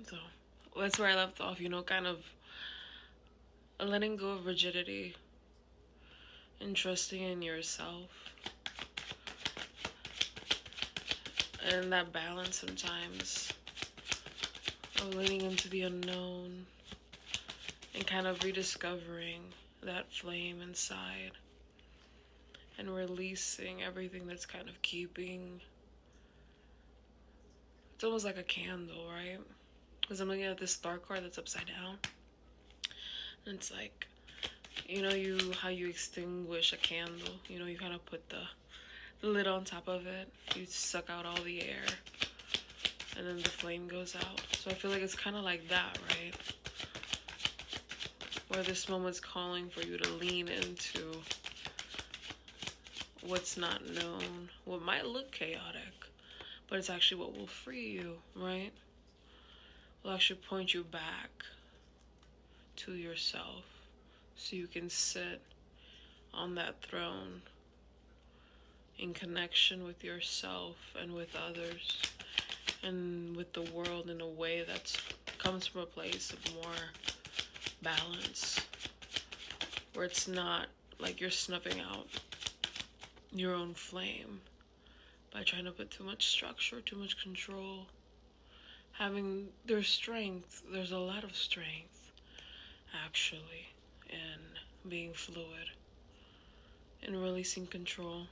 So that's where I left off, kind of letting go of rigidity and trusting in yourself. And that balance sometimes of leaning into the unknown and kind of rediscovering that flame inside and releasing everything that's kind of keeping. It's almost like a candle, right? Because I'm looking at this star card that's upside down. And it's like, how you extinguish a candle. You kind of put the lid on top of it. You suck out all the air. And then the flame goes out. So I feel like it's kind of like that, right? Where this moment's calling for you to lean into what's not known, what might look chaotic, but it's actually what will free you, right? Will actually point you back to yourself so you can sit on that throne in connection with yourself and with others and with the world in a way that comes from a place of more balance, where it's not like you're snuffing out your own flame by trying to put too much structure, too much control. Having their strength, there's a lot of strength actually in being fluid, in releasing control,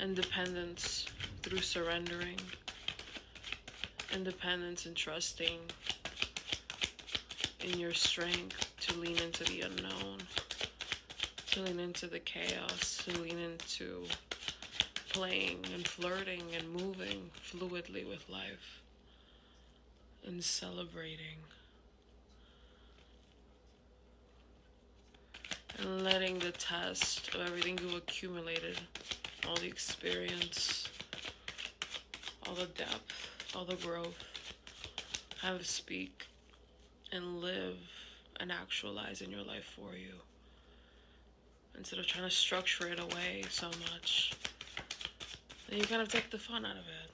independence through surrendering, independence and trusting in your strength to lean into the unknown, to lean into the chaos, to lean into playing and flirting and moving fluidly with life and celebrating and letting the test of everything you accumulated, all the experience, all the depth, all the growth, have it speak and live and actualize in your life for you, instead of trying to structure it away so much. Then you kind of take the fun out of it.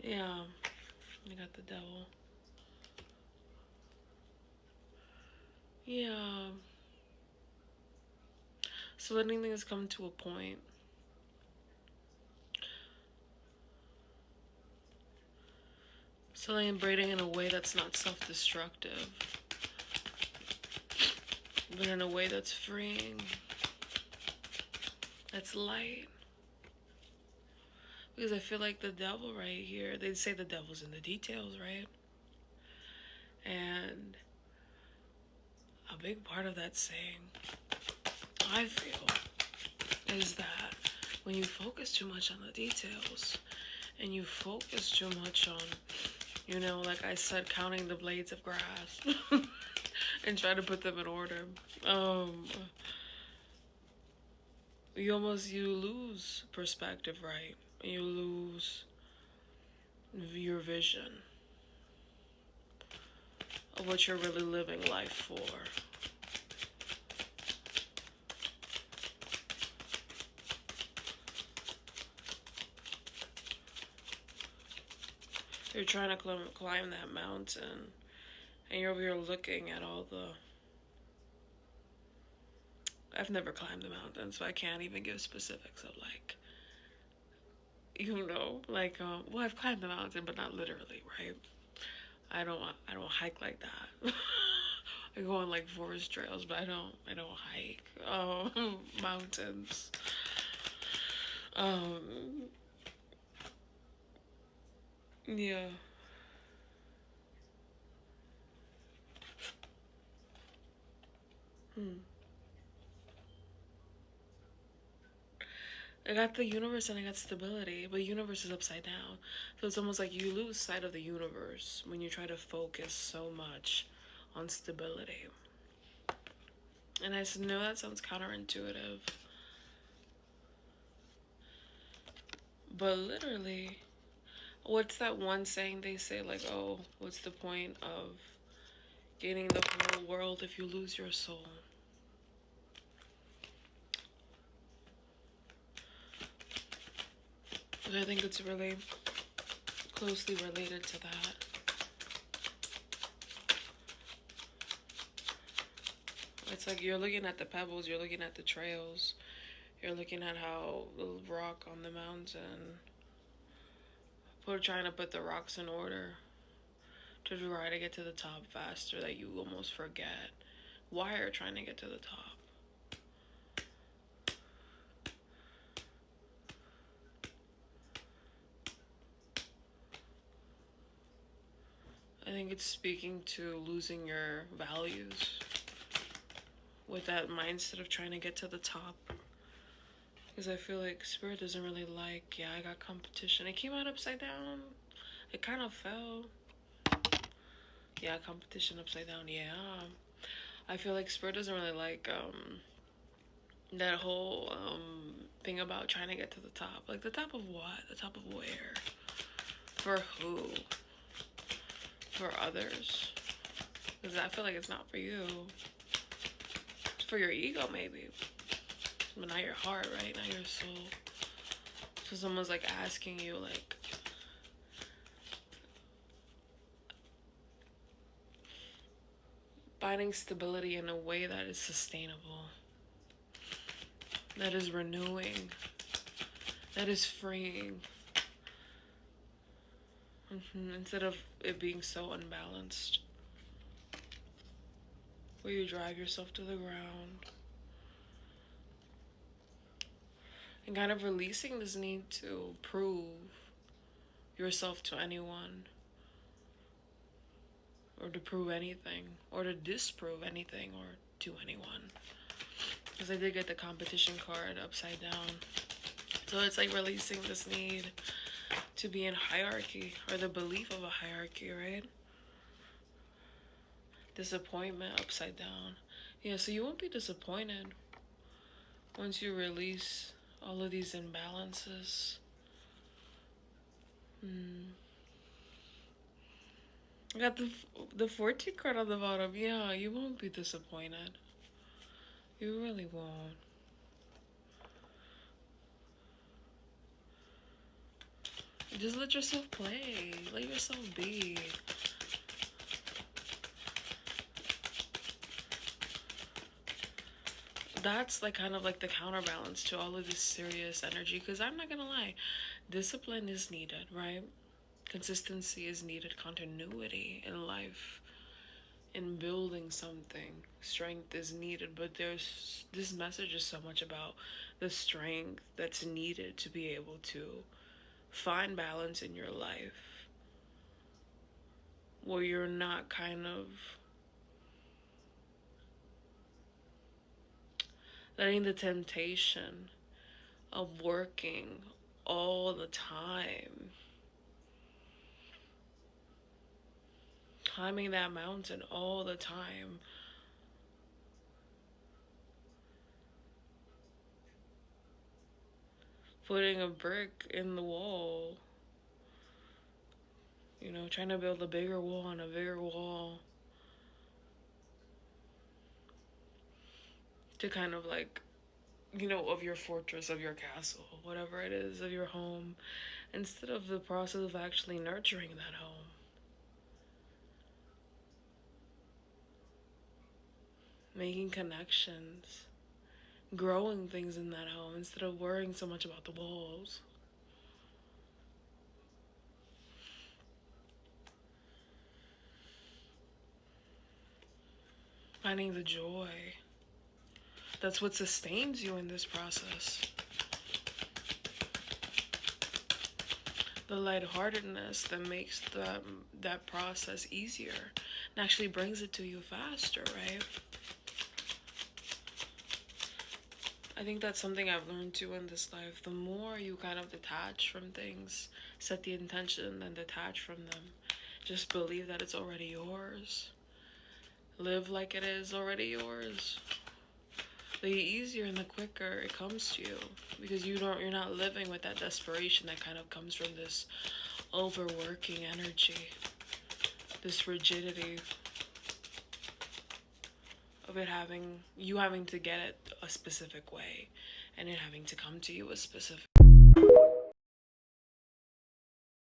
Yeah, you got the devil. Yeah. So letting things come to a point. Celebrating in a way that's not self-destructive, but in a way that's freeing, that's light. Because I feel like the devil right here, they say the devil's in the details, right? And a big part of that saying, I feel, is that when you focus too much on the details and you focus too much on, like I said, counting the blades of grass and try to put them in order, you lose perspective, right? You lose your vision of what you're really living life for. You're trying to climb that mountain, and you're over here looking at all the... I've never climbed the mountain, so I can't even give specifics of well, I've climbed the mountain, but not literally, right? I don't hike like that. I go on forest trails, but I don't hike mountains. Yeah. I got the universe and I got stability, but universe is upside down. So it's almost like you lose sight of the universe when you try to focus so much on stability. And I know that sounds counterintuitive, but literally, what's that one saying they say, oh, what's the point of gaining the whole world if you lose your soul? I think it's really closely related to that. It's like you're looking at the pebbles, you're looking at the trails, you're looking at how the rock on the mountain, trying to put the rocks in order to try to get to the top faster, that you almost forget why you're trying to get to the top. I think it's speaking to losing your values with that mindset of trying to get to the top. Because I feel like Spirit doesn't really like, yeah, I got competition. It came out upside down. It kind of fell. Yeah, competition upside down. Yeah. I feel like Spirit doesn't really like that whole thing about trying to get to the top. Like, the top of what? The top of where? For who? For others? Because I feel like it's not for you. It's for your ego, maybe. But not your heart, right? Not your soul. So someone's like asking you, like, finding stability in a way that is sustainable, that is renewing, that is freeing, instead of it being so unbalanced, where you drive yourself to the ground. And kind of releasing this need to prove yourself to anyone, or to prove anything, or to disprove anything, or to anyone. Because I did get the competition card upside down. So it's like releasing this need to be in hierarchy, or the belief of a hierarchy, right? Disappointment upside down. Yeah, so you won't be disappointed once you release all of these imbalances. I got the 14 card on the bottom. Yeah, you won't be disappointed. You really won't. Just let yourself play. Let yourself be. That's like kind of like the counterbalance to all of this serious energy. Because I'm not gonna lie, discipline is needed, right? Consistency is needed. Continuity in life, in building something, strength is needed. But there's this message is so much about the strength that's needed to be able to find balance in your life, where you're not kind of letting the temptation of working all the time, climbing that mountain all the time, putting a brick in the wall, you know, trying to build a bigger wall on a bigger wall, to kind of like, you know, of your fortress, of your castle, whatever it is, of your home, instead of the process of actually nurturing that home. Making connections, growing things in that home, instead of worrying so much about the walls. Finding the joy. That's what sustains you in this process. The lightheartedness that makes that process easier and actually brings it to you faster, right? I think that's something I've learned too in this life. The more you kind of detach from things, set the intention, and detach from them, just believe that it's already yours. Live like it is already yours. The easier and the quicker it comes to you, because you're not living with that desperation that kind of comes from this overworking energy, this rigidity of it having to get it a specific way, and it having to come to you a specific